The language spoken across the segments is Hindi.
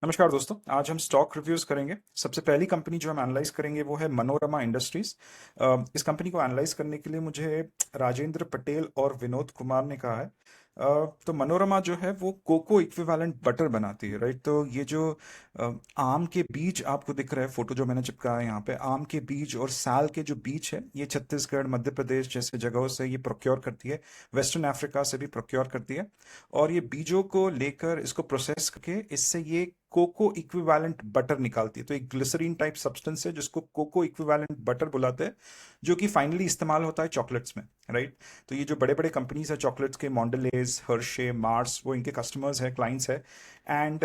नमस्कार दोस्तों, आज हम स्टॉक रिव्यूज करेंगे। सबसे पहली कंपनी जो हम एनालाइज करेंगे वो है मनोरमा इंडस्ट्रीज। इस कंपनी को एनालाइज करने के लिए मुझे राजेंद्र पटेल और विनोद कुमार ने कहा है। तो मनोरमा जो है वो कोको इक्विवेलेंट बटर बनाती है, राइट। तो ये जो आम के बीज आपको दिख रहा है, फोटो जो मैंने चिपकाया है यहाँ पे, आम के बीज और साल के जो बीज है, ये छत्तीसगढ़, मध्य प्रदेश जैसे जगहों से ये प्रोक्योर करती है। वेस्टर्न अफ्रीका से भी प्रोक्योर करती है। और ये बीजों को लेकर इसको प्रोसेस करके इससे ये कोको इक्विवेलेंट बटर निकालती है। तो एक ग्लिसरीन टाइप सब्सटेंस है जिसको कोको इक्विवेलेंट बटर बुलाते हैं, जो कि फाइनली इस्तेमाल होता है चॉकलेट्स में, राइट। तो ये जो बड़े बड़े कंपनीज है चॉकलेट्स के, मॉन्डलेज, हर्शे, मार्स, वो इनके कस्टमर्स है, क्लाइंट्स है। एंड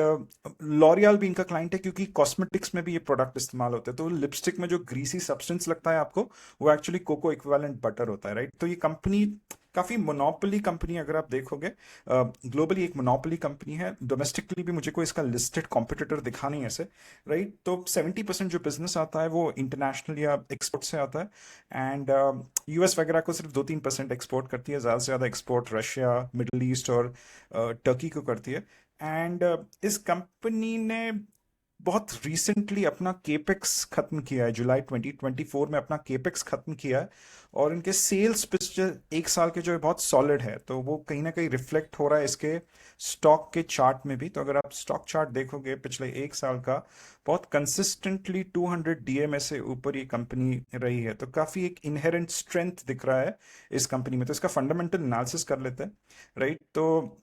लॉरियल भी इनका क्लाइंट है, क्योंकि कॉस्मेटिक्स में भी ये प्रोडक्ट इस्तेमाल होते हैं। तो लिपस्टिक में जो ग्रीसी सब्सटेंस लगता है आपको, वो एक्चुअली कोको इक्विवेलेंट बटर होता है, राइट। तो ये कंपनी काफी मोनोपोली कंपनी, अगर आप देखोगे ग्लोबली एक मोनोपोली कंपनी है। डोमेस्टिकली भी मुझे कोई इसका लिस्टेड कॉम्पिटिटर दिखा नहीं है ऐसे, राइट। तो 70% जो बिजनेस आता है वो इंटरनेशनल या एक्सपोर्ट से आता है। एंड यूएस वगैरह को सिर्फ 2-3% एक्सपोर्ट करती है, ज़्यादा से ज़्यादा एक्सपोर्ट रशिया, मिडल ईस्ट और टर्की को करती है। एंड इस कंपनी ने बहुत रिसेंटली अपना केपेक्स खत्म किया है, जुलाई 2024 में अपना केपेक्स खत्म किया है। और इनके सेल्स पिछले एक साल के जो है बहुत सॉलिड है, तो वो कहीं ना कहीं रिफ्लेक्ट हो रहा है इसके स्टॉक के चार्ट में भी। तो अगर आप स्टॉक चार्ट देखोगे पिछले एक साल का, बहुत कंसिस्टेंटली 200 डीएमए से ऊपर ये कंपनी रही है। तो काफी एक इनहेरेंट स्ट्रेंथ दिख रहा है इस कंपनी में। तो इसका फंडामेंटल एनालिसिस कर लेते हैं, राइट। तो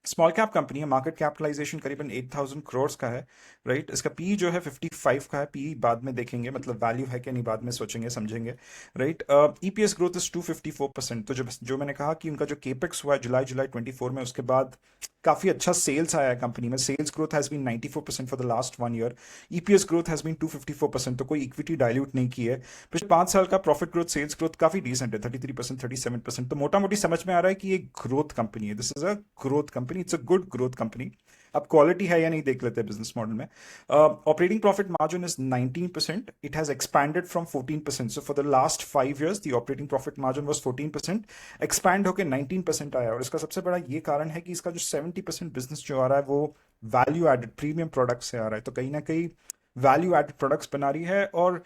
स्मॉल कैप कंपनी है, मार्केट कैपिटलाइजेशन करीबन 8000 करोड़ का है, राइट। इसका पी जो है 55 का है। पी बाद में देखेंगे, मतलब वैल्यू है कि नहीं बाद में सोचेंगे समझेंगे, राइट। EPS growth is 254%। तो जो मैंने कहा कि उनका जो केपेक्स हुआ है जुलाई जुलाई 24 में, उसके बाद काफी अच्छा सेल्स आया है कंपनी में। Sales growth has been 94% for the last 1 year. EPS growth has been 254%, तो कोई इक्विटी डाइल्यूट नहीं की है। पिछले 5 साल का प्रॉफिट ग्रोथ, सेल्स ग्रोथ काफी डिसेंट है, 33%, 37%। तो मोटा मोटी समझ में आ रहा है कि ये ग्रोथ कंपनी है। This is a growth company, it's a good growth company. अब क्वालिटी है या नहीं देख लेते हैं बिजनेस मॉडल में। Operating profit margin is 19%। It has expanded from 14%। So for the last 5 years the operating profit margin was 14%, expand होकर 19% आया। और इसका सबसे बड़ा ये कारण है कि इसका जो 70% बिजनेस जो आ रहा है वो वैल्यू एडेड प्रीमियम प्रोडक्ट से आ रहा है। तो कहीं ना कहीं वैल्यू एडेड प्रोडक्ट्स बना रही है। और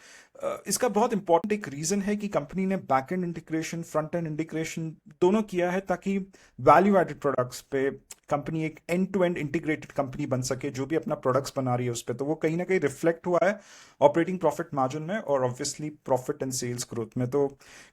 इसका बहुत इंपॉर्टेंट एक रीजन है कि कंपनी ने back end integration, front end integration दोनों किया है, ताकि वैल्यू एडेड प्रोडक्ट्स पे कंपनी एक end to end integrated company बन सके। जो भी अपना प्रोडक्ट्स बना रही है उस पर, तो वो कहीं ना कहीं रिफ्लेक्ट हुआ है ऑपरेटिंग प्रॉफिट मार्जिन में और obviously profit and sales growth में। तो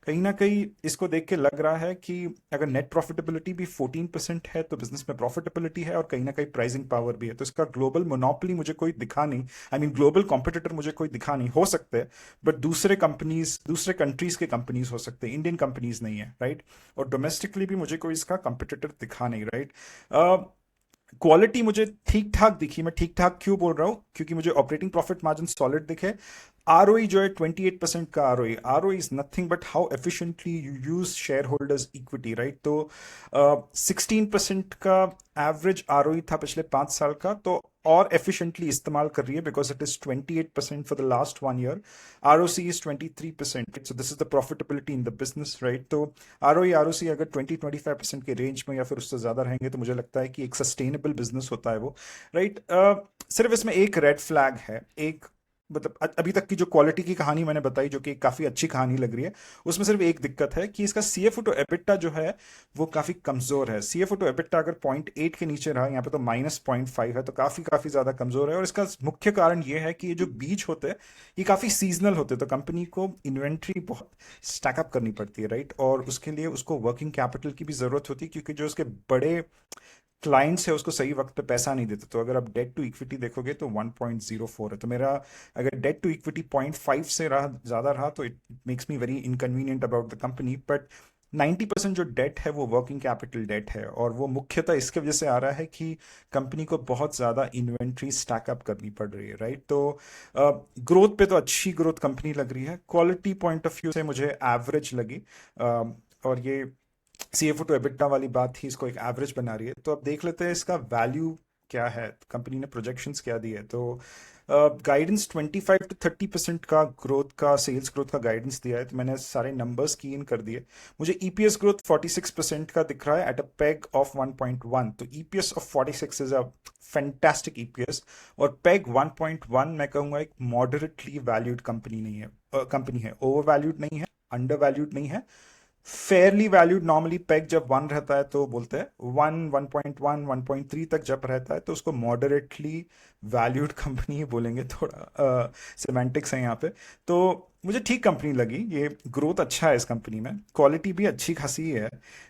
कहीं ना कहीं इसको देख के लग रहा है कि अगर नेट प्रॉफिटेबिलिटी भी 14% है, तो बिजनेस में प्रॉफिटेबिलिटी है और कहीं ना कहीं प्राइसिंग पावर भी है। तो इसका ग्लोबल मोनोपोली मुझे कोई दिखा नहीं, आई मीन ग्लोबल कॉम्पिटिटर मुझे कोई दिखा नहीं। हो सकते हैं, बट दूसरे कंपनीज, दूसरे कंट्रीज के कंपनीज हो सकते हैं, इंडियन कंपनीज नहीं है, राइट। और डोमेस्टिकली भी मुझे कोई इसका कंपटीटर दिखा नहीं, राइट। क्वालिटी मुझे ठीक ठाक दिखी। मैं ठीक ठाक क्यों बोल रहा हूँ? क्योंकि मुझे ऑपरेटिंग प्रॉफिट मार्जिन सॉलिड दिखे। आरओई जो है 28% का ROE. ROE is nothing but how efficiently you use share holders equity, right. तो 16% का एवरेज आरओई था पिछले 5 साल का, तो और एफिशिएंटली इस्तेमाल कर रही है, because it is 28% for the last 1 year. ROC is 23%, so this is the profitability in the business, right. तो आरओई आरओसी अगर 20-25% के रेंज में या फिर उससे ज्यादा रहेंगे, तो मुझे लगता है कि एक सस्टेनेबल बिजनेस होता है वो, राइट। सिर्फ इसमें एक रेड फ्लैग है, एक, मतलब अभी तक की जो क्वालिटी की कहानी मैंने बताई, जो कि काफी अच्छी कहानी लग रही है, उसमें सिर्फ एक दिक्कत है कि इसका सीएफओ टू एबिटा जो है वो काफी कमजोर है। सीएफओ टू एबिटा अगर 0.8 के नीचे रहा, यहाँ पे तो -0.5 है, तो काफी काफी ज्यादा कमजोर है। और इसका मुख्य कारण ये है कि ये जो बीज होते हैं ये काफी सीजनल होते हैं, तो कंपनी को इन्वेंट्री बहुत स्टैकअप करनी पड़ती है, राइट। और उसके लिए उसको वर्किंग कैपिटल की भी जरूरत होती है, क्योंकि जो उसके बड़े क्लाइंट्स है उसको सही वक्त पे पैसा नहीं देते। तो अगर आप डेट टू इक्विटी देखोगे तो 1.04 है। तो मेरा अगर डेट टू इक्विटी 0.5 से रहा, ज़्यादा रहा, तो it makes me very inconvenient about the company. But 90% जो डेट है वो वर्किंग कैपिटल डेट है, और वो मुख्यतः इसके वजह से आ रहा है कि कंपनी को बहुत ज़्यादा इन्वेंट्री स्टैकअप करनी पड़ रही है, राइट। तो ग्रोथ पे तो अच्छी ग्रोथ कंपनी लग रही है। क्वालिटी पॉइंट ऑफ व्यू से मुझे एवरेज लगी। और ये सीएफओ टू एबिटा वाली बात थी, इसको एक एवरेज बना रही है। तो अब देख लेते हैं इसका वैल्यू क्या है, कंपनी ने प्रोजेक्शंस क्या दी है। तो गाइडेंस 25 to 30% का ग्रोथ का, सेल्स ग्रोथ का गाइडेंस दिया है। तो मैंने सारे नंबर्स की इन कर दिए। मुझे ईपीएस ग्रोथ 46% का दिख रहा है एट अ पेग ऑफ 1.1। तो EPS of 46 is a fantastic EPS. और पेग 1.1 मैं कहूंगा एक मॉडरेटली वैल्यूड कंपनी नहीं है, कंपनी है। ओवर वैल्यूड नहीं है, अंडर वैल्यूड नहीं है, फेयरली वैल्यूड। नॉर्मली पेग जब 1 रहता है तो बोलते हैं 1, 1.1, 1.3 तक जब रहता है तो उसको मॉडरेटली वैल्यूड कंपनी ही बोलेंगे। थोड़ा सिमेंटिक्स है यहाँ पे। तो मुझे ठीक कंपनी लगी, ये ग्रोथ अच्छा है इस कंपनी में, क्वालिटी भी अच्छी खासी है,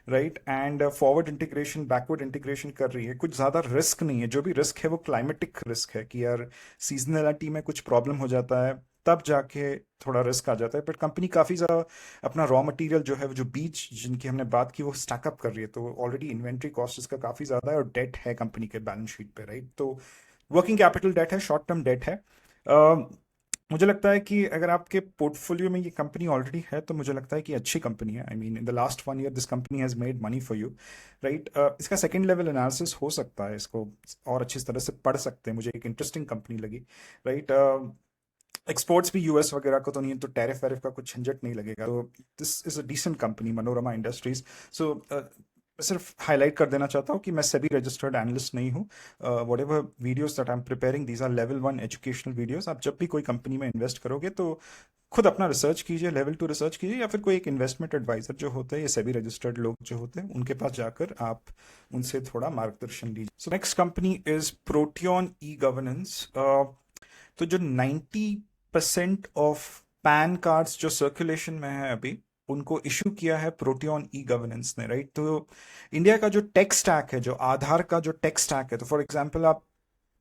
right. And forward integration, backward integration कर रही है, कुछ ज़्यादा रिस्क नहीं है। जो भी रिस्क है वो क्लाइमेटिक रिस्क है कि यार सीजनलिटी में कुछ प्रॉब्लम हो जाता है, तब जाके थोड़ा रिस्क आ जाता है। बट कंपनी काफ़ी ज़्यादा अपना रॉ मटेरियल जो है, वो जो बीज जिनकी हमने बात की, वो स्टैकअप कर रही है। तो ऑलरेडी इन्वेंट्री कॉस्ट इसका काफ़ी ज़्यादा है और डेट है कंपनी के बैलेंस शीट पे, राइट। तो वर्किंग कैपिटल डेट है, शॉर्ट टर्म डेट है। मुझे लगता है कि अगर आपके पोर्टफोलियो में ये कंपनी ऑलरेडी है तो मुझे लगता है कि अच्छी कंपनी है। I mean in the last 1 year this company has made money for you, right. इसका सेकंड लेवल एनालिसिस हो सकता है, इसको और अच्छी तरह से पढ़ सकते हैं। मुझे एक इंटरेस्टिंग कंपनी लगी, राइट। एक्सपोर्ट्स भी यूएस वगैरह को तो नहीं है, तो टैरिफ वैरिफ का कुछ झंझट नहीं लगेगा। तो this is a decent company, Manorama industries. So सिर्फ हाईलाइट कर देना चाहता हूँ कि मैं सेबी रजिस्टर्ड एनालिस्ट नहीं हूँ। Whatever videos that I am preparing, these are level 1 educational videos. आप जब भी कोई कंपनी में इन्वेस्ट करोगे तो खुद अपना रिसर्च कीजिए, लेवल 2 रिसर्च कीजिए, या फिर कोई एक इन्वेस्टमेंट एडवाइजर जो होते हैं, ये सेबी रजिस्टर्ड लोग जो होते हैं, उनके पास जाकर आप उनसे थोड़ा मार्गदर्शन लीजिए। So next company is protean e governance. तो जो 90% ऑफ पैन कार्ड्स जो सर्कुलेशन में है अभी, उनको इशू किया है प्रोटियन ई गवर्नेंस ने, राइट। तो इंडिया का जो टेक स्टैक है, जो आधार का जो टेक स्टैक है, तो फॉर एग्जांपल आप,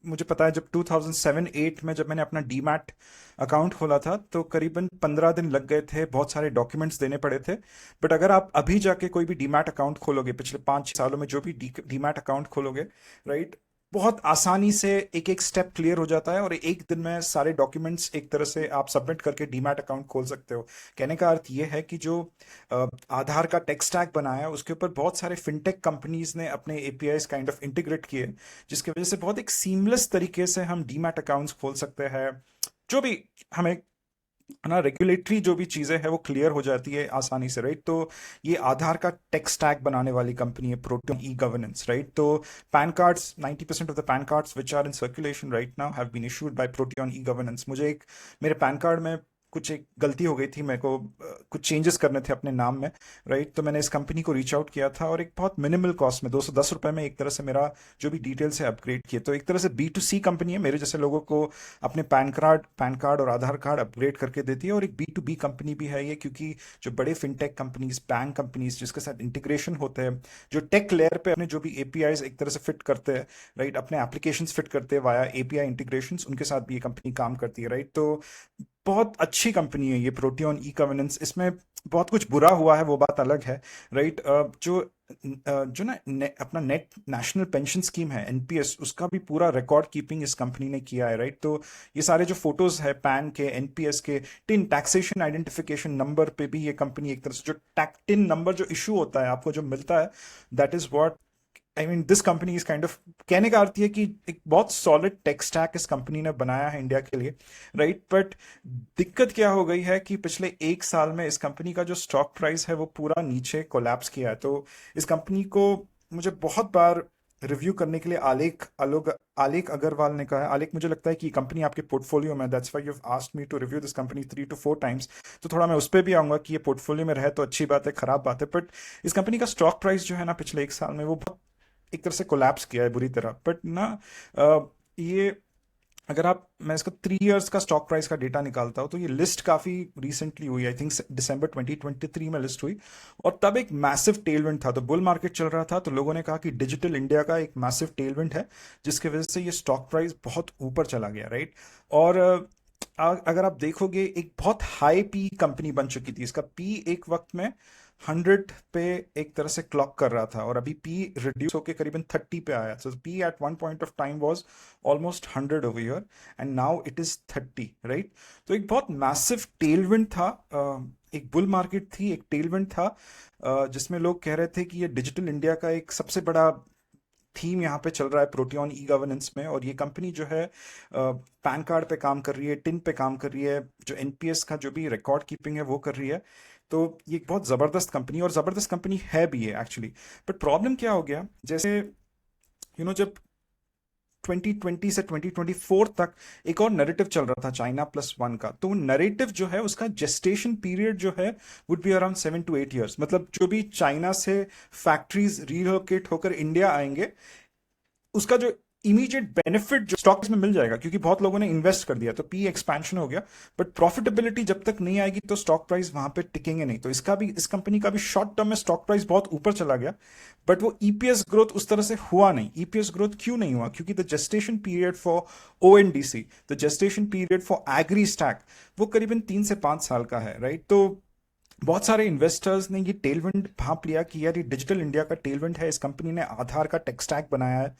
मुझे पता है जब 2007-8 में जब मैंने अपना डीमैट अकाउंट खोला था तो करीबन 15 दिन लग गए थे, बहुत सारे डॉक्यूमेंट्स देने पड़े थे। बट अगर आप अभी जाके कोई भी डीमैट अकाउंट खोलोगे, पिछले 5 सालों में जो भी डीमैट अकाउंट खोलोगे, राइट, बहुत आसानी से एक एक स्टेप क्लियर हो जाता है और एक दिन में सारे डॉक्यूमेंट्स एक तरह से आप सबमिट करके डीमैट अकाउंट खोल सकते हो। कहने का अर्थ ये है कि जो आधार का टेक स्टैक बनाया है उसके ऊपर बहुत सारे फिनटेक कंपनीज ने अपने एपीआईज काइंड ऑफ इंटीग्रेट किए, जिसकी वजह से बहुत एक सीमलेस तरीके से हम डीमैट अकाउंट्स खोल सकते हैं। जो भी हमें ना रेगुलेटरी जो भी चीज़ें हैं वो क्लियर हो जाती है आसानी से, राइट। तो ये आधार का टेक स्टैक बनाने वाली कंपनी है प्रोटियन ई गवर्नेंस, राइट। तो PAN cards, 90% of the PAN cards which are in circulation right now have been issued by Protean e governance. मुझे एक, मेरे पैन कार्ड में कुछ एक गलती हो गई थी, मेरे को कुछ चेंजेस करने थे अपने नाम में, राइट। तो मैंने इस कंपनी को रीच आउट किया था और एक बहुत मिनिमल कॉस्ट में 210 रुपए में एक तरह से मेरा जो भी डिटेल्स है अपग्रेड किए। तो एक तरह से B2C कंपनी है, मेरे जैसे लोगों को अपने पैन कार्ड और आधार कार्ड अपग्रेड करके देती है। और एक B2B कंपनी भी है ये, क्योंकि जो बड़े फिनटेक कंपनीज, बैंक कंपनीज जिसके साथ इंटीग्रेशन होते हैं, जो टेक लेयर पे अपने जो भी एपीआईज एक तरह से फिट करते हैं, राइट, अपने एप्लीकेशंस फिट करते हैं वाया एपीआई इंटीग्रेशंस, उनके साथ भी ये कंपनी काम करती है, राइट। तो बहुत अच्छी कंपनी है ये प्रोटियन ई गवर्नेंस। इसमें बहुत कुछ बुरा हुआ है वो बात अलग है, राइट। जो ना अपना नेट नेशनल पेंशन स्कीम है, एनपीएस, उसका भी पूरा रिकॉर्ड कीपिंग इस कंपनी ने किया है, राइट। तो ये सारे जो फोटोज है पैन के, एनपीएस के, टिन टैक्सेशन आइडेंटिफिकेशन नंबर पे भी ये कंपनी एक तरह से, जो टैक टिन नंबर जो इशू होता है आपको जो मिलता है, that is what I mean this company is kind of, कहने का अर्थ ये कि एक बहुत सॉलिड टेक स्टैक इस कंपनी ने बनाया है इंडिया के लिए, राइट। बट दिक्कत क्या हो गई है कि पिछले 1 साल में इस कंपनी का जो स्टॉक प्राइस है वो पूरा नीचे कोलैप्स किया है। तो इस कंपनी को मुझे बहुत बार रिव्यू करने के लिए आलेख अग्रवाल ने कहा है। आलेख, मुझे लगता है कि कंपनी आपके पोर्टफोलियो में, that's why you have asked me to review this company 3 to 4 times. तो थोड़ा मैं उस पर भी आऊंगा कि ये पोर्टफोलियो में रहे तो अच्छी बात है, खराब बात है। बट इस कंपनी का स्टॉक प्राइस जो है ना पिछले 1 साल में, वो बहुत एक तरह से कोलैप्स किया है बुरी तरह। बट ना ये, अगर आप, मैं इसका 3 इयर्स का स्टॉक प्राइस का डेटा निकालता हूँ तो ये लिस्ट काफ़ी रिसेंटली हुई, आई थिंक दिसंबर 2023 में लिस्ट हुई। और तब एक मैसिव टेलविंड था, तो बुल मार्केट चल रहा था, तो लोगों ने कहा कि डिजिटल इंडिया का एक मैसिव टेलविंड है, जिसकी वजह से ये स्टॉक प्राइस बहुत ऊपर चला गया, राइट। और अगर आप देखोगे, एक बहुत हाई पी कंपनी बन चुकी थी, इसका पी एक वक्त में 100 पे एक तरह से क्लॉक कर रहा था, और अभी पी रिड्यूस होकर करीबन 30 पे आया। So P at one point of time was almost 100 over year, and now it is 30, right. तो एक बहुत मैसिव टेलविंड था, एक बुल मार्केट थी, एक टेलविंड था, जिसमें लोग कह रहे थे कि ये डिजिटल इंडिया का एक सबसे बड़ा थीम यहाँ पे चल रहा है प्रोटियन ई गवर्नेंस में, और ये कंपनी जो है पैन कार्ड पे काम कर रही है, टिन पे काम कर रही है, जो एनपीएस का जो भी रिकॉर्ड कीपिंग है वो कर रही है। तो ये एक बहुत ज़बरदस्त कंपनी, और ज़बरदस्त कंपनी है भी है एक्चुअली। बट प्रॉब्लम क्या हो गया, जैसे जब 2020 से 2024 तक एक और नैरेटिव चल रहा था चाइना प्लस वन का, तो नैरेटिव जो है उसका जेस्टेशन पीरियड जो है would be around 7 to 8 years। मतलब जो भी चाइना से फैक्ट्रीज रिलोकेट होकर इंडिया आएंगे, उसका जो इमीडिएट बेनिफिट जो स्टॉक्स में मिल जाएगा, क्योंकि बहुत लोगों ने इन्वेस्ट कर दिया तो पी एक्सपेंशन हो गया। बट प्रॉफिटेबिलिटी जब तक नहीं आएगी तो स्टॉक प्राइस वहां पे टिकेंगे नहीं। तो इसका भी, इस कंपनी का भी शॉर्ट टर्म में स्टॉक प्राइस बहुत ऊपर चला गया, बट वो ईपीएस ग्रोथ उस तरह से हुआ नहीं। ईपीएस ग्रोथ क्यों नहीं हुआ? क्योंकि the gestation period for ONDC, the gestation period for agri stack, वो करीबन 3 से 5 साल का है, राइट? तो बहुत सारे इन्वेस्टर्स ने ये टेलविंड भांप लिया कि यार ये डिजिटल इंडिया का टेलविंड है, इस कंपनी ने आधार का टेक स्टैक बनाया है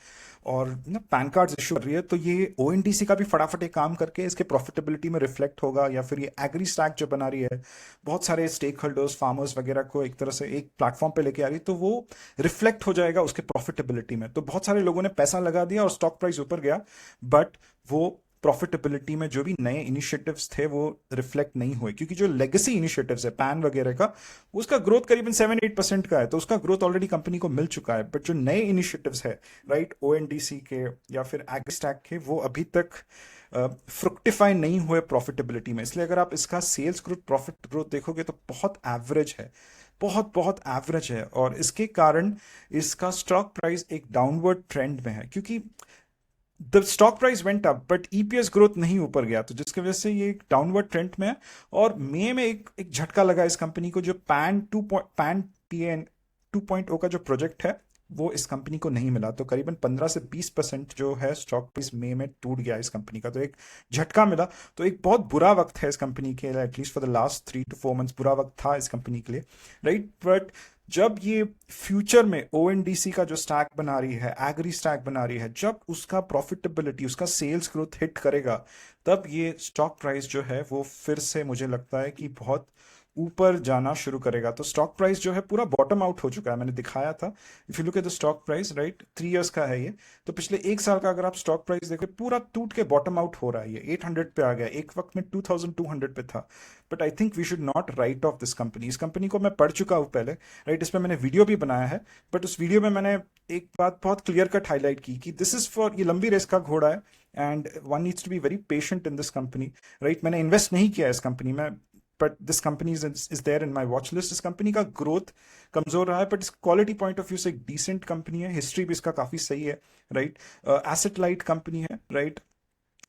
और ना पैन कार्ड इशू कर रही है, तो ये ओएनडीसी का भी फटाफट एक काम करके इसके प्रॉफिटेबिलिटी में रिफ्लेक्ट होगा। या फिर ये एग्री स्टैक जो बना रही है, बहुत सारे स्टेक होल्डर्स, फार्मर्स वगैरह को एक तरह से एक प्लेटफॉर्म पे लेके आ रही है, तो वो रिफ्लेक्ट हो जाएगा उसके प्रॉफिटेबिलिटी में। तो बहुत सारे लोगों ने पैसा लगा दिया और स्टॉक प्राइस ऊपर गया, बट वो प्रॉफिटेबिलिटी में जो भी नए इनिशिएटिव्स थे वो रिफ्लेक्ट नहीं हुए, क्योंकि जो लेगेसी इनिशिएटिव्स है पैन वगैरह का, उसका ग्रोथ करीबन 7-8% का है, तो उसका ग्रोथ ऑलरेडी कंपनी को मिल चुका है। बट जो नए इनिशिएटिव्स है, राइट, ओएनडीसी के या फिर एग्रीस्टैक के, वो अभी तक फ्रुक्टिफाई नहीं हुए प्रॉफिटेबिलिटी में। इसलिए अगर आप इसका सेल्स ग्रोथ, प्रॉफिट ग्रोथ देखोगे तो बहुत एवरेज है, बहुत बहुत एवरेज है, और इसके कारण इसका स्टॉक प्राइस एक डाउनवर्ड ट्रेंड में है, क्योंकि the stock price went up but EPS growth नहीं ऊपर गया, तो जिसकी वजह से ये एक डाउनवर्ड ट्रेंड में है। और मई में एक झटका लगा इस कंपनी को, जो पैन पीएन 2.0 का जो प्रोजेक्ट है वो इस कंपनी को नहीं मिला, तो करीबन 15 से 20% जो है स्टॉक प्राइस मई में टूट गया इस कंपनी का, तो एक झटका मिला। तो एक बहुत बुरा वक्त है इस कंपनी के लिए, at least for the last 3 to 4 months बुरा वक्त था इस कंपनी के लिए, राइट? बट जब ये फ्यूचर में ओएनडीसी का जो स्टैक बना रही है, एग्री स्टैक बना रही है, जब उसका प्रॉफिटेबिलिटी, उसका सेल्स ग्रोथ हिट करेगा, तब ये स्टॉक प्राइस जो है वो फिर से मुझे लगता है कि बहुत ऊपर जाना शुरू करेगा। तो स्टॉक प्राइस जो है पूरा बॉटम आउट हो चुका है, मैंने दिखाया था। If you look at the stock price, right, 3 years का है ये, तो पिछले 1 साल का अगर आप स्टॉक प्राइस देखो, पूरा टूट के बॉटम आउट हो रहा है। ये 800 पे आ गया, एक वक्त में 2200 पे था। But I think we should not write off this company. इस कंपनी को मैं पढ़ चुका हूँ पहले, राइट, इस पर मैंने वीडियो भी बनाया है। बट उस वीडियो में मैंने एक बात बहुत क्लियर कट हाईलाइट की कि दिस इज फॉर, ये लंबी रेस का घोड़ा है, and one needs to be very patient in this company, right? मैंने इन्वेस्ट नहीं किया इस कंपनी में, but this company is there in my watch list. इस कंपनी का ग्रोथ कमजोर रहा है, बट इस क्वालिटी पॉइंट ऑफ व्यू से एक डिसेंट कंपनी है, हिस्ट्री भी इसका काफी सही है, राइट? एसेट लाइट कंपनी है, राइट?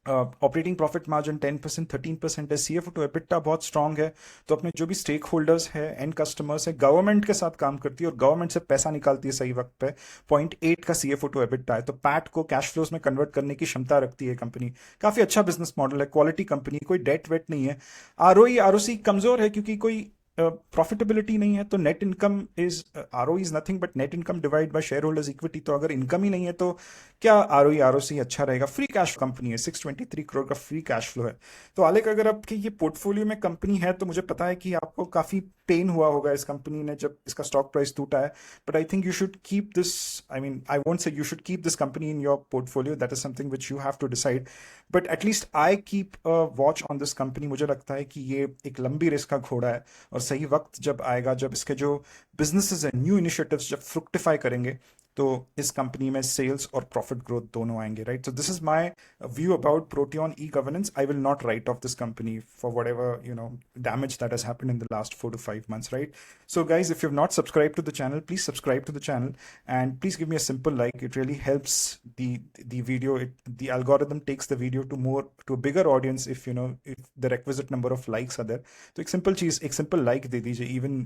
ऑपरेटिंग प्रॉफिट मार्जिन 10%, 13% है, सीएफओ टू एबिटा बहुत स्ट्रांग है। तो अपने जो भी स्टेक होल्डर्स है, एंड कस्टमर्स है, गवर्नमेंट के साथ काम करती है और गवर्नमेंट से पैसा निकालती है सही वक्त पे। 0.8 का सीएफओ टू एबिटा है, तो पैट को कैश फ्लोज में कन्वर्ट करने की क्षमता रखती है कंपनी। काफी अच्छा बिजनेस मॉडल है, क्वालिटी कंपनी, कोई डेट वेट नहीं है। आरओई आरओसी कमजोर है, क्योंकि कोई प्रॉफिटेबिलिटी नहीं है, तो net income is, RO is nothing but net income divide by share holders equity. तो अगर इनकम ही नहीं है तो क्या आरओई आरओसी अच्छा रहेगा? फ्री कैश कंपनी है, 623 करोड़ का फ्री कैश फ्लो है। तो आलेख, अगर आपके ये पोर्टफोलियो में कंपनी है, तो मुझे पता है कि आपको काफी पेन हुआ होगा इस कंपनी ने जब इसका स्टॉक प्राइस टूटा है। But I think you should keep this, I mean I won't say you should keep this company in your portfolio, that is something which you have to decide. But at least I keep watch on this company. मुझे लगता है कि ये एक लंबी रेस का घोड़ा है, और सही वक्त जब आएगा, जब इसके जो बिजनेसेस हैं, न्यू इनिशिएटिव्स जब फ्रुक्टिफाई करेंगे, तो इस कंपनी में सेल्स और प्रॉफिट ग्रोथ दोनों आएंगे, right? So this is my view about protean e governance. I will not write off this company for what ever damage that has happened in the last 4 to 5 months, right? So guys, if you've not subscribed to the channel, please subscribe to the channel, and please give me a simple like. It really helps the video. The algorithm takes the video to a bigger audience if if the requisite number of likes are there. So एक simple like दे दीजिए, even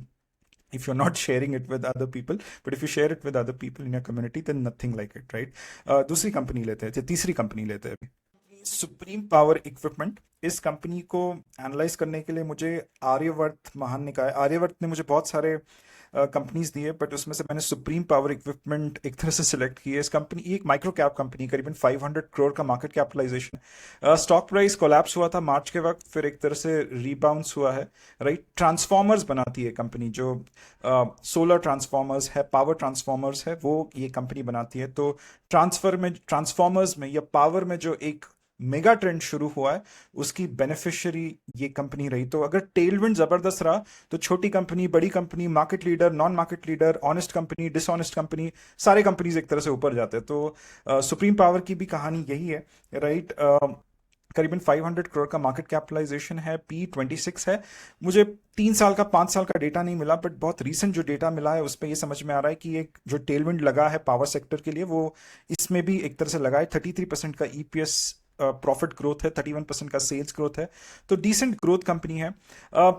if you're not sharing it with other people, but if you share it with other people in your community, then nothing like it, right? दूसरी कंपनी लेते हैं, तीसरी कंपनी लेते हैं अभी, सुप्रीम पावर इक्विपमेंट। इस कंपनी को एनालाइज करने के लिए मुझे आर्यवर्त महान ने कहा है। आर्यवर्त ने मुझे बहुत सारे कंपनीज दी है, बट उसमें से मैंने सुप्रीम पावर इक्विपमेंट एक तरह से सिलेक्ट की है। इस कंपनी, ये एक माइक्रो कैप कंपनी, करीबन 500 करोड़ का market capitalisation. Stock price collapse हुआ था मार्च के वक्त, फिर एक तरह से रीबाउंस हुआ है। राइट, ट्रांसफॉर्मर्स बनाती है कंपनी, जो सोलर ट्रांसफॉर्मर्स है, पावर ट्रांसफॉर्मर्स है, वो ये कंपनी बनाती है। तो ट्रांसफॉर्मर्स में या पावर में जो एक मेगा ट्रेंड शुरू हुआ है, उसकी बेनिफिशियरी ये कंपनी रही। तो अगर टेलविंड जबरदस्त रहा, तो छोटी कंपनी, बड़ी company, market leader, non market leader, honest company, dishonest company, सारे कंपनीज एक तरह से ऊपर जाते हैं। तो सुप्रीम पावर की भी कहानी यही है। राइट, करीबन 500 करोड़ का मार्केट कैपिटलाइजेशन है, P26 है। मुझे 3 साल का 5 साल का डेटा नहीं मिला, बट बहुत रीसेंट जो डेटा मिला है उसमें ये समझ में आ रहा है कि एक जो टेलविंड लगा है पावर सेक्टर के लिए, वो इसमें भी एक तरह से लगा है। 33% का ईपीएस प्रॉफिट ग्रोथ है, 31% का सेल्स ग्रोथ है। तो डिसेंट ग्रोथ कंपनी है।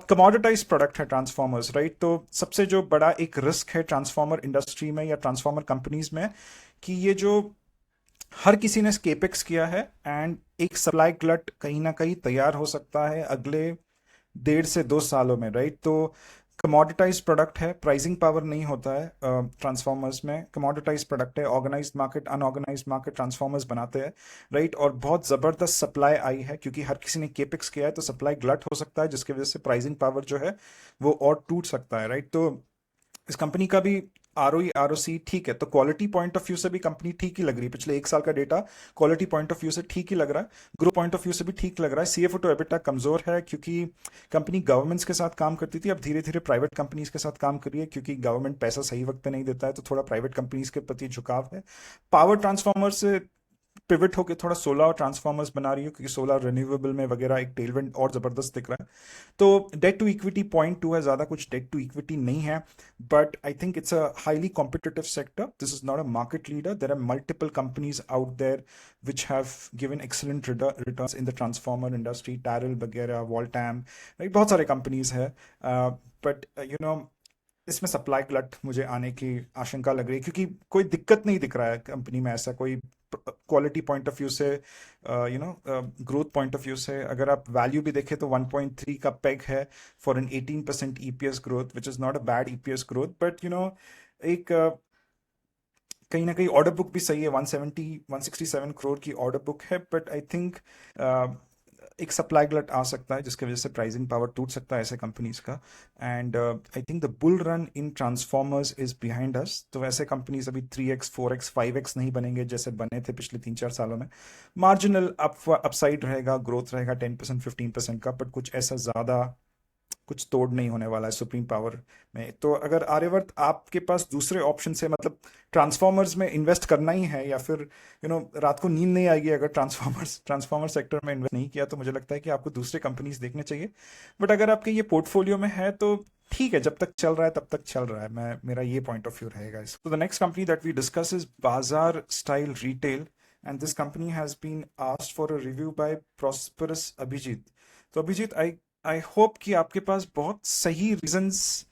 कमोडिटाइज प्रोडक्ट है ट्रांसफॉर्मर्स। राइट, तो सबसे जो बड़ा एक रिस्क है ट्रांसफॉर्मर इंडस्ट्री में या ट्रांसफॉर्मर कंपनीज में, कि ये जो हर किसी ने केपेक्स किया है, एंड एक सप्लाई ग्लट कहीं ना कहीं तैयार हो सकता है अगले 1.5 से 2 सालों में। राइट, तो कमोडिटाइज प्रोडक्ट है, प्राइसिंग पावर नहीं होता है ट्रांसफॉर्मर्स में। कमोडिटाइज प्रोडक्ट है, organised market, unorganised market transformers बनाते हैं। राइट, और बहुत ज़बरदस्त सप्लाई आई है, क्योंकि हर किसी ने केपेक्स किया है, तो सप्लाई ग्लट हो सकता है, जिसकी वजह से प्राइसिंग पावर जो है वो और टूट सकता है। राइट, तो इस कंपनी का भी आरओई आरओसी ठीक है, तो क्वालिटी पॉइंट ऑफ व्यू से भी कंपनी ठीक ही लग रही है। पिछले 1 साल का data quality point of view से ठीक ही लग रहा है, ग्रो पॉइंट ऑफ व्यू से भी ठीक लग रहा है। सीएफओ टू एबिटा कमजोर है, क्योंकि कंपनी गवर्नमेंट्स के साथ काम करती थी, अब धीरे धीरे प्राइवेट कंपनीज के साथ काम कर रही है, क्योंकि गवर्नमेंट पैसा सही वक्त पे नहीं देता है, तो थोड़ा प्राइवेट कंपनीज के प्रति झुकाव है। पावर ट्रांसफॉर्मर से पिवट होकर थोड़ा सोलर ट्रांसफॉर्मर्स बना रही है, क्योंकि सोलर रिन्यूएबल में वगैरह एक टेलविंड और जबरदस्त दिख रहा है। तो डेट टू इक्विटी 0.2 है, ज्यादा कुछ डेट टू इक्विटी नहीं है, but I think it's a highly competitive sector. This is not a market leader, there are multiple companies out there which have given excellent returns in the transformer industry, टैरल वगैरह, वोल्टैम, राइट, बहुत सारे कंपनीज है। बट यू नो, इसमें सप्लाई गलट मुझे आने की आशंका लग रही है, क्योंकि कोई दिक्कत नहीं दिख रहा है कंपनी में ऐसा कोई। क्वालिटी पॉइंट ऑफ व्यू से, ग्रोथ पॉइंट ऑफ व्यू से, अगर आप वैल्यू भी देखें तो 1.3 का पेग है for an 18% EPS growth, which is not a bad EPS growth. But एक कहीं ना कहीं ऑर्डर बुक भी सही है, 167 करोड़ की ऑर्डर बुक है, बट आई थिंक एक सप्लाई ग्लट आ सकता है, जिसकी वजह से प्राइसिंग पावर टूट सकता है ऐसे कंपनीज का। And I think the bull run in transformers is behind us. तो वैसे कंपनीज अभी 3x 4x 5x नहीं बनेंगे जैसे बने थे पिछले 3-4 सालों में। मार्जिनल अपसाइड रहेगा, ग्रोथ रहेगा 10% 15% का, बट कुछ ऐसा ज़्यादा कुछ तोड़ नहीं होने वाला है सुप्रीम पावर में। तो अगर आर्यवर्त आपके पास दूसरे ऑप्शन है, मतलब ट्रांसफॉर्मर्स में इन्वेस्ट करना ही है, या फिर रात को नींद नहीं आएगी अगर ट्रांसफॉर्मर सेक्टर में इन्वेस्ट नहीं किया, तो मुझे लगता है कि आपको दूसरे कंपनीज देखने चाहिए। बट अगर आपके ये पोर्टफोलियो में है तो ठीक है, जब तक चल रहा है तब तक चल रहा है। मेरा ये पॉइंट ऑफ व्यू रहेगा इस। तो the next company that we discuss is Baazar style retail, and this company has been asked for a review by prosperous Abhijit. तो अभिजीत, आई आई होप कि आपके पास बहुत सही रीजंस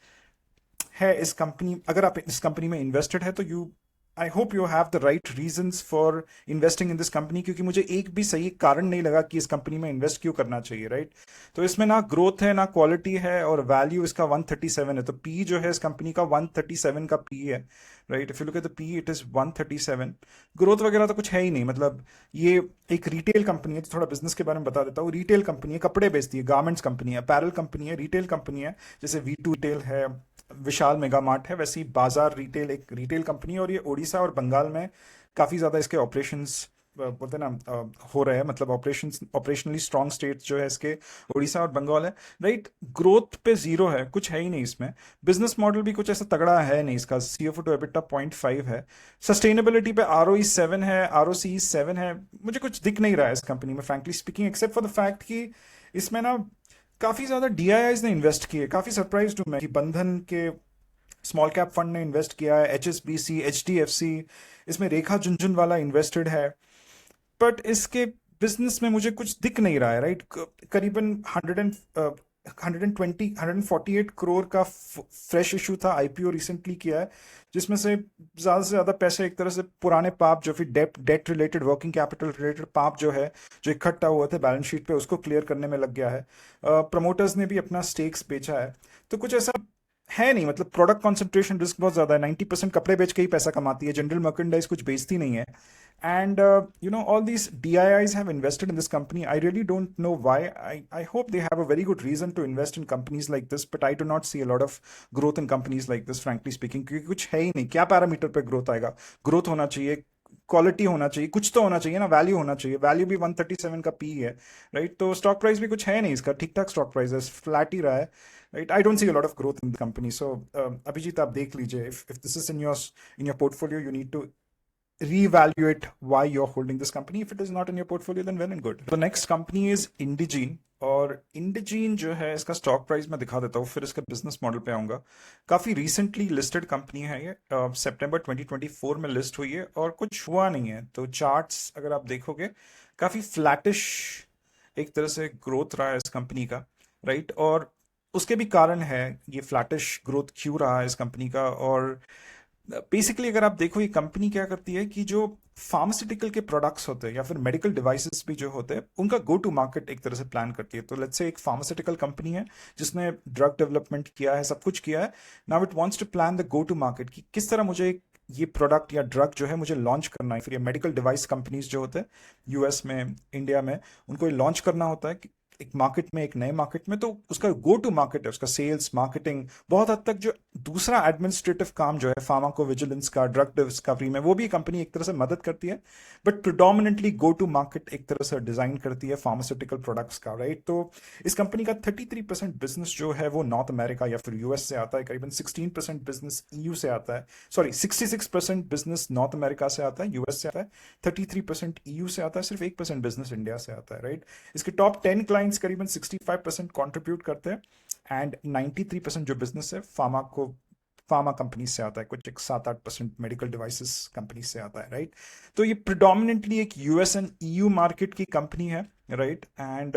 है इस कंपनी, अगर आप इस कंपनी में इन्वेस्टेड है तो you, I hope you have the right reasons for investing in this company, क्योंकि मुझे एक भी सही कारण नहीं लगा कि इस कंपनी में इन्वेस्ट क्यों करना चाहिए। राइट, तो इसमें ना ग्रोथ है ना क्वालिटी है, और वैल्यू इसका 137 है। तो पी जो है इस कंपनी का 137 का पी है। Right, if you look at the P it is 137। Growth वगैरह तो कुछ है ही नहीं, मतलब ये एक रिटेल कंपनी है। तो थोड़ा बिजनेस के बारे में बता देता हूँ। रिटेल कंपनी है, कपड़े बेचती है, गारमेंट्स कंपनी है, अपैरल कंपनी है, रिटेल कंपनी है। जैसे V2 रिटेल है, विशाल मेगा मार्ट है, वैसे ही बाजार रिटेल एक रिटेल कंपनी है। और ये उड़ीसा और बंगाल में काफ़ी ज़्यादा इसके ऑपरेशंस बोलते हैं ना हो रहे हैं, मतलब ऑपरेशनली स्ट्रॉन्ग स्टेट्स जो है इसके उड़ीसा और बंगाल है। राइट, ग्रोथ पे जीरो है, कुछ है ही नहीं इसमें। बिजनेस मॉडल भी कुछ ऐसा तगड़ा है नहीं इसका। सीएफओ टू एबिटा 0.5 है। सस्टेनेबिलिटी पे आरओई 7 है, आरओसी 7 है। मुझे कुछ दिख नहीं रहा है इस कंपनी में frankly speaking, except for the fact कि इसमें ना काफी ज्यादा डीआईआईज ने इन्वेस्ट किए। काफी सरप्राइज हूं मैं कि बंधन के स्मॉल कैप फंड ने इन्वेस्ट किया है, HSBC, HDFC, इसमें रेखा झुनझुनवाला इन्वेस्टेड है। बट इसके बिजनेस में मुझे कुछ दिख नहीं रहा है। राइट, करीबन 148 करोड़ का फ्रेश इशू था, आईपीओ रिसेंटली किया है, जिसमें से ज्यादा पैसे एक तरह से पुराने पाप, जो फिर debt related, working capital related पाप जो है, जो इकट्ठा हुआ थे बैलेंस शीट पे, उसको क्लियर करने में लग गया है। प्रमोटर्स ने भी अपना स्टेक्स बेचा है। तो कुछ ऐसा है नहीं, मतलब प्रोडक्ट कॉन्सेंट्रेशन रिस्क बहुत ज्यादा है। 90% कपड़े बेच के ही पैसा कमाती है, जनरल मर्केंडाइज कुछ बेचती नहीं है। And you know all these DIIs have invested in this company. I really don't know why. I hope they have a very good reason to invest in companies like this, but I do not see a lot of growth in companies like this, frankly speaking, क्योंकि कुछ है ही नहीं। क्या पैरामीटर पे ग्रोथ आएगा? ग्रोथ होना चाहिए, क्वालिटी होना चाहिए, कुछ तो होना चाहिए ना, वैल्यू होना चाहिए। वैल्यू भी 137 का पी है, राइट? तो स्टॉक प्राइस भी कुछ है नहीं इसका, ठीक ठाक स्टॉक प्राइस है, फ्लैट ही रहा है, right? I don't see a lot of growth in the company. So Abhijit, आप देख लीजिए, if this is in your portfolio, you need to reevaluate why you're holding this company. If it is not in your portfolio, then well and good. The next company is Indegene। और इंडिजीन जो है, इसका स्टॉक प्राइस मैं दिखा देता हूँ, फिर इसका बिजनेस मॉडल पे आऊंगा। काफ़ी रिसेंटली लिस्टेड कंपनी है ये, सितंबर 2024 में लिस्ट हुई है और कुछ हुआ नहीं है। तो चार्ट्स अगर आप देखोगे, काफ़ी फ्लैटिश एक तरह से ग्रोथ रहा है इस कंपनी का, राइट? और उसके भी कारण है, ये फ्लैटिश ग्रोथ क्यों रहा है इस कंपनी का। और बेसिकली अगर आप देखो, ये कंपनी क्या करती है कि जो फार्मास्यूटिकल के प्रोडक्ट्स होते हैं या फिर मेडिकल डिवाइसेस भी जो होते हैं, उनका गो टू मार्केट एक तरह से प्लान करती है। तो लेट्स से एक फार्मास्यूटिकल कंपनी है जिसने ड्रग डेवलपमेंट किया है, सब कुछ किया है। Now it wants to plan the go to market, कि किस तरह मुझे ये प्रोडक्ट या ड्रग जो है मुझे लॉन्च करना है। फिर ये मेडिकल डिवाइस कंपनीज जो होते हैं यूएस में, इंडिया में, उनको ये लॉन्च करना होता है कि एक मार्केट में, एक नए मार्केट में। तो उसका गो टू मार्केट है, उसका सेल्स, मार्केटिंग, बहुत हद तक जो दूसरा एडमिनिस्ट्रेटिव काम जो है फार्माको विजिलेंस का, ड्रग डिस्कवरी में, वो भी कंपनी एक तरह से मदद करती है। But predominantly go to market एक तरह से डिजाइन करती है फार्मास्यूटिकल प्रोडक्ट्स का, राइट? तो इस कंपनी का 33% बिजनेस जो है वो नॉर्थ अमेरिका या फिर यूएस से आता है, करीबन 16% बिजनेस ईयू से आता है, सॉरी 66% बिजनेस नॉर्थ अमेरिका से आता है, यूएस से आता है, 33% ईयू से आता है, सिर्फ 1% बिजनेस इंडिया से आता है, राइट? इसके टॉप 10 क्लाइंट्स करीबन 65% कॉन्ट्रीब्यूट करते हैं। एंड 93% जो बिजनेस है फार्मा कंपनी से आता है, कुछ एक 7-8% मेडिकल डिवाइसेस कंपनी से आता है, राइट? तो ये प्रिडोमिनेंटली एक यूएस एंड ईयू मार्केट की कंपनी है, राइट? एंड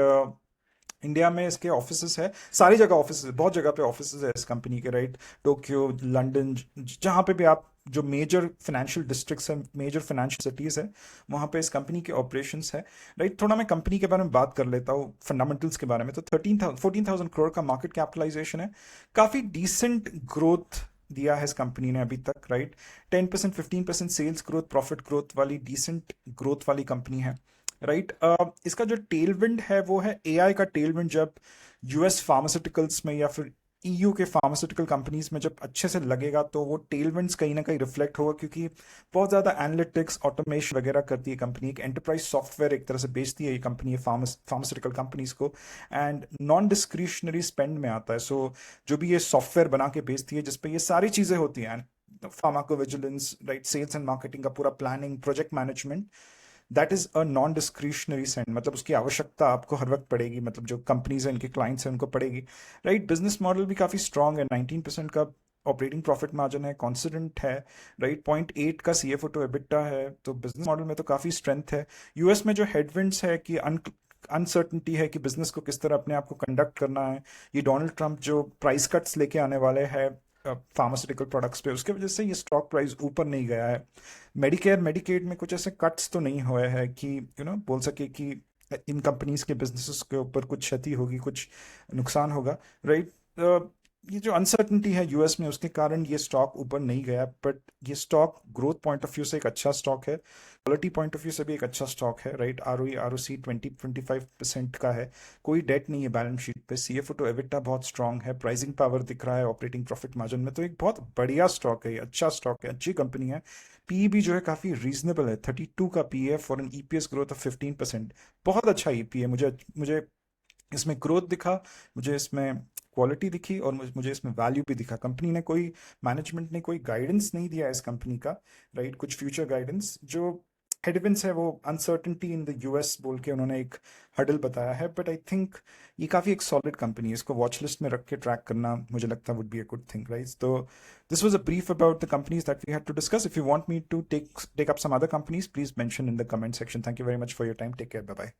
इंडिया में इसके ऑफिसेस है, सारी जगह ऑफिसेस है, बहुत जगह पे ऑफिसेस है इस कंपनी के, राइट? टोक्यो, लंदन, जहाँ पे भी आप, जो मेजर फाइनेंशियल डिस्ट्रिक्ट्स हैं, मेजर फाइनेंशियल सिटीज़ हैं, वहाँ पे इस कंपनी के ऑपरेशंस है, राइट? थोड़ा मैं कंपनी के बारे में बात कर लेता हूँ, फंडामेंटल्स के बारे में। तो 14,000 करोड़ का मार्केट कैपिटलाइजेशन है। काफ़ी डिसेंट ग्रोथ दिया है इस कंपनी ने अभी तक, right? 10% 15% sales growth, profit growth वाली डिसेंट ग्रोथ वाली कंपनी है, राइट? इसका जो टेलविंड है वो है एआई का टेलविंड। जब यूएस फार्मास्यूटिकल्स में या फिर ईयू के फार्मास्यूटिकल कंपनीज में जब अच्छे से लगेगा, तो वो टेलविंड्स कहीं ना कहीं रिफ्लेक्ट होगा, क्योंकि बहुत ज़्यादा एनालिटिक्स, ऑटोमेशन वगैरह करती है कंपनी। एक एंटरप्राइज सॉफ्टवेयर एक तरह से बेचती है ये कंपनी फार्मास्यूटिकल कंपनीज को, एंड नॉन डिस्क्रिशनरी स्पेंड में आता है। सो जो भी ये सॉफ्टवेयर बना के बेचती है, जिसपे ये सारी चीज़ें होती हैं, pharmacovigilance, right, sales and marketing का पूरा planning, project management, that is a non discretionary spend, मतलब उसकी आवश्यकता आपको हर वक्त पड़ेगी, मतलब जो कंपनीज हैं, इनके क्लाइंट्स हैं, उनको पड़ेगी, राइट? बिजनेस मॉडल भी काफ़ी स्ट्रांग है, 19% का ऑपरेटिंग प्रॉफिट मार्जिन है, कॉन्सिडेंट है, राइट? 0.8 का CFO टू एबिटा है, तो बिजनेस मॉडल में तो काफ़ी स्ट्रेंथ है। यूएस में जो हेडविंड्स है कि अनसर्टनिटी है कि बिजनेस को किस तरह अपने आप को कंडक्ट करना है, ये डोनाल्ड ट्रंप जो प्राइस कट्स लेके आने वाले हैं फार्मास्यूटिकल प्रोडक्ट्स पे, उसके वजह से ये स्टॉक प्राइस ऊपर नहीं गया है। मेडिकेयर मेडिकेड में कुछ ऐसे कट्स तो नहीं हुए हैं कि बोल सके कि इन कंपनीज के बिजनेसेस के ऊपर कुछ क्षति होगी, कुछ नुकसान होगा, राइट? ये जो अनसर्टनिटी है यूएस में, उसके कारण ये स्टॉक ऊपर नहीं गया, बट ये stock growth point of view से एक अच्छा स्टॉक है, क्वालिटी पॉइंट ऑफ व्यू से भी एक अच्छा स्टॉक है, राइट? ROE ROC 20-25% का है, कोई डेट नहीं है बैलेंस शीट पे, CFO टू एबिटा बहुत स्ट्रांग है, प्राइसिंग पावर दिख रहा है ऑपरेटिंग प्रॉफिट मार्जिन में, तो एक बहुत बढ़िया स्टॉक है, अच्छा स्टॉक है, अच्छी कंपनी है। पी भी जो है काफ़ी रीजनेबल है, 32 का पी है for an EPS growth of 15%, बहुत अच्छा ईपी है। मुझे मुझे इसमें ग्रोथ दिखा, मुझे इसमें क्वालिटी दिखी, और मुझे इसमें वैल्यू भी दिखा। कंपनी ने कोई, मैनेजमेंट ने कोई गाइडेंस नहीं दिया इस कंपनी का, राइट? कुछ फ्यूचर गाइडेंस, जो हेडविंड्स है वो अनसर्टेनिटी इन द यूएस बोल के उन्होंने एक हडल बताया है, बट आई थिंक ये काफ़ी एक सॉलिड कंपनी है, इसको वॉच लिस्ट में रख के ट्रैक करना मुझे लगता would be a good thing, right? तो this was a brief about the companies that we had to discuss. If you want me to take up some other companies, please mention in the comment section. Thank you very much for your time, take care, bye bye.